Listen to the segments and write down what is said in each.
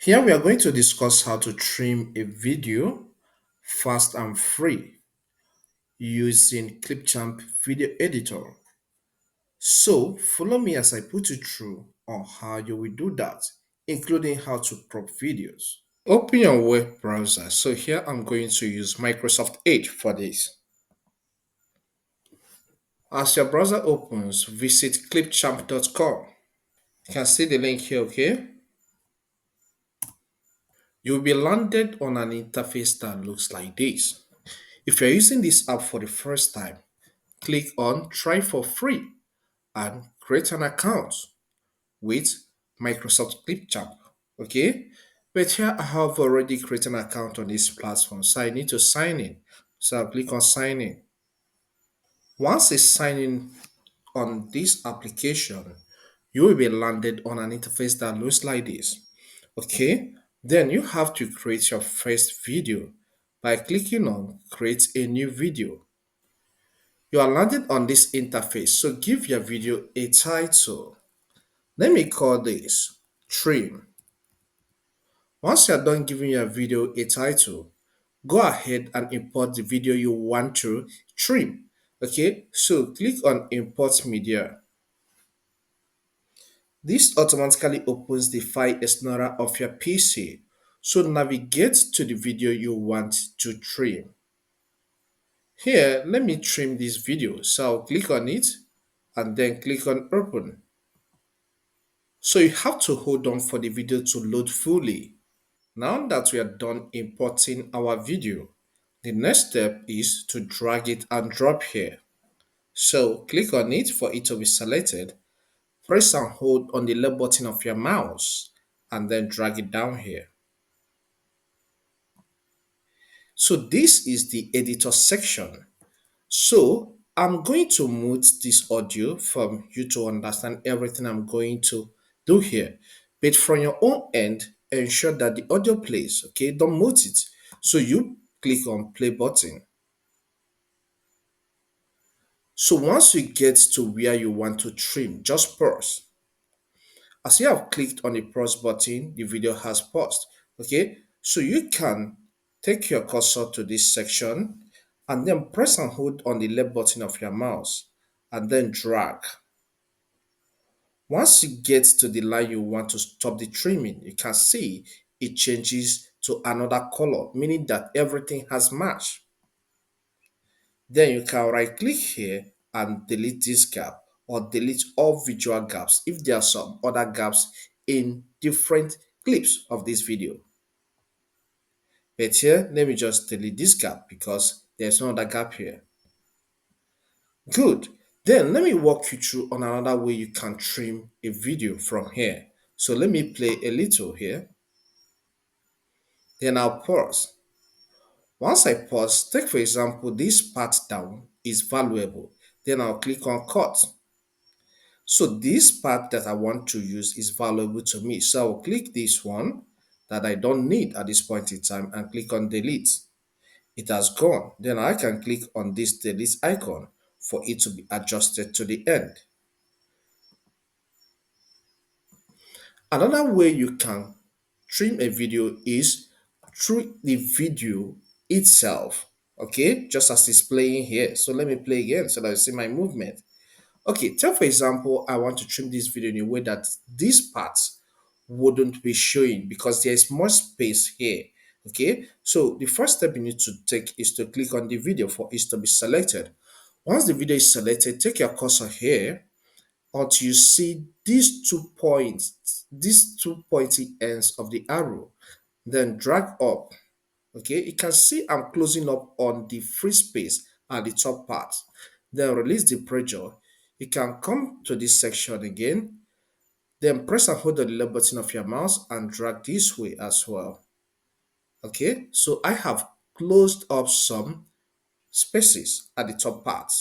Here we are going to discuss how to trim a video fast and free using ClipChamp video editor. So follow me as I put you through on how you will do that, including how to crop videos. Open your web browser. So here I'm going to use Microsoft Edge for this. As your browser opens, visit clipchamp.com. You can see the link here, okay? You'll be landed on an interface that looks like this. If you're using this app for the first time, click on Try for Free and create an account with Microsoft ClipChamp. Okay, but here I have already created an account on this platform, so I need to sign in. So I'll click on Sign In. Once it's signed in on this application, you will be landed on an interface that looks like this. Okay, then you have to create your first video by clicking on Create a New Video. You are landed on this interface, so give your video a title. Let me call this Trim. Once you are done giving your video a title, go ahead and import the video you want to trim. Okay, so click on Import Media. This automatically opens the file explorer of your PC. So navigate to the video you want to trim. Here, let me trim this video. So I'll click on it and then click on Open. So you have to hold on for the video to load fully. Now that we are done importing our video, the next step is to drag it and drop here. So click on it for it to be selected, press and hold on the left button of your mouse and then drag it down here. So this is the editor section. So I'm going to mute this audio for you to understand everything I'm going to do here. But from your own end, ensure that the audio plays, okay? Don't mute it. So you click on play button. So once you get to where you want to trim, just pause. As you have clicked on the pause button, the video has paused, okay? So you can take your cursor to this section and then press and hold on the left button of your mouse and then drag. Once you get to the line you want to stop the trimming, you can see it changes to another color, meaning that everything has matched. Then you can right click here and delete this gap or delete all visual gaps if there are some other gaps in different clips of this video. But here, let me just delete this gap because there's no other gap here. Good. Then let me walk you through on another way you can trim a video from here. So let me play a little here. Then I'll pause. Once I pause, take for example, this part down is valuable. Then I'll click on cut. So this part that I want to use is valuable to me. So I'll click this one that I don't need at this point in time and click on delete. It has gone. Then I can click on this delete icon for it to be adjusted to the end. Another way you can trim a video is through the video itself. Okay, just as it's playing here. So let me play again so that you see my movement. Okay, tell for example, I want to trim this video in a way that these parts wouldn't be showing because there's more space here. Okay, so the first step you need to take is to click on the video for it to be selected. Once the video is selected, take your cursor here until you see these 2 points, these two pointy ends of the arrow, then drag up. Okay, you can see I'm closing up on the free space at the top part. Then release the pressure. You can come to this section again, then press and hold the left button of your mouse and drag this way as well. Okay, so I have closed up some spaces at the top part.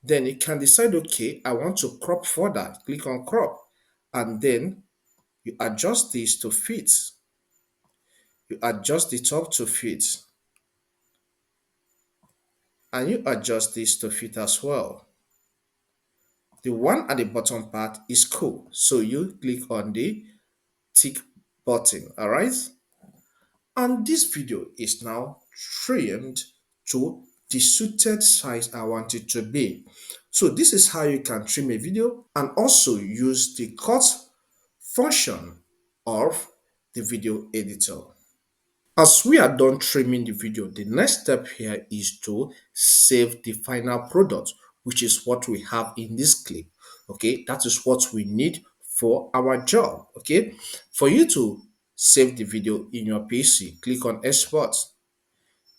Then you can decide, okay, I want to crop further. Click on crop and then you adjust this to fit. You adjust the top to fit and you adjust this to fit as well. The one at the bottom part is cool. So you click on the tick button. All right. And this video is now trimmed to the suited size I want it to be. So this is how you can trim a video and also use the cut function of the video editor. As we are done trimming the video, the next step here is to save the final product, which is what we have in this clip. Okay, that is what we need for our job. Okay, for you to save the video in your PC, click on Export.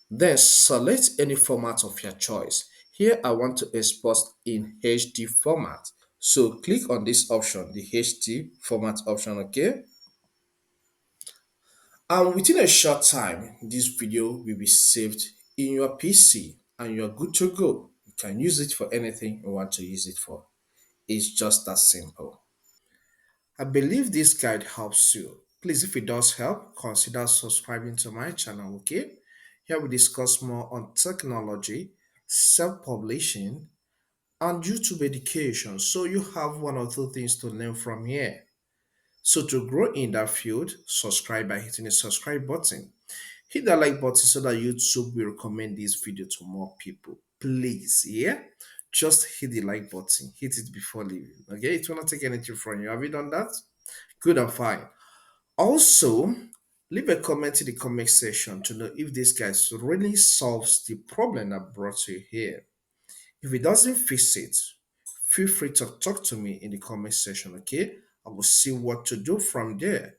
Then select any format of your choice. Here I want to export in HD format. So click on this option, the HD format option, okay? And within a short time, this video will be saved in your PC and you're good to go. You can use it for anything you want to use it for. It's just that simple. I believe this guide helps you. Please, if it does help, consider subscribing to my channel, okay? Here we discuss more on technology, self-publishing, and YouTube education. So you have one or two things to learn from here. So to grow in that field, subscribe by hitting the subscribe button. Hit that like button so that YouTube will recommend this video to more people. Please, yeah? Just hit the like button. Hit it before leaving. Okay? It will not take anything from you. Have you done that? Good and fine. Also, leave a comment in the comment section to know if this guy really solves the problem that brought you here. If it doesn't fix it, feel free to talk to me in the comment section, okay? I will see what to do from there.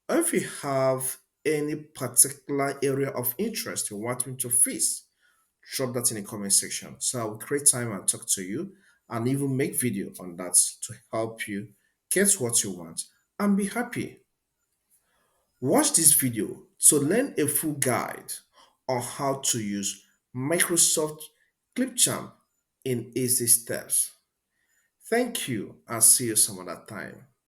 Or if you have any particular area of interest you want me to fix, drop that in the comment section. So I will create time and talk to you and even make video on that to help you get what you want and be happy. Watch this video to learn a full guide on how to use Microsoft ClipChamp in easy steps. Thank you and see you some other time.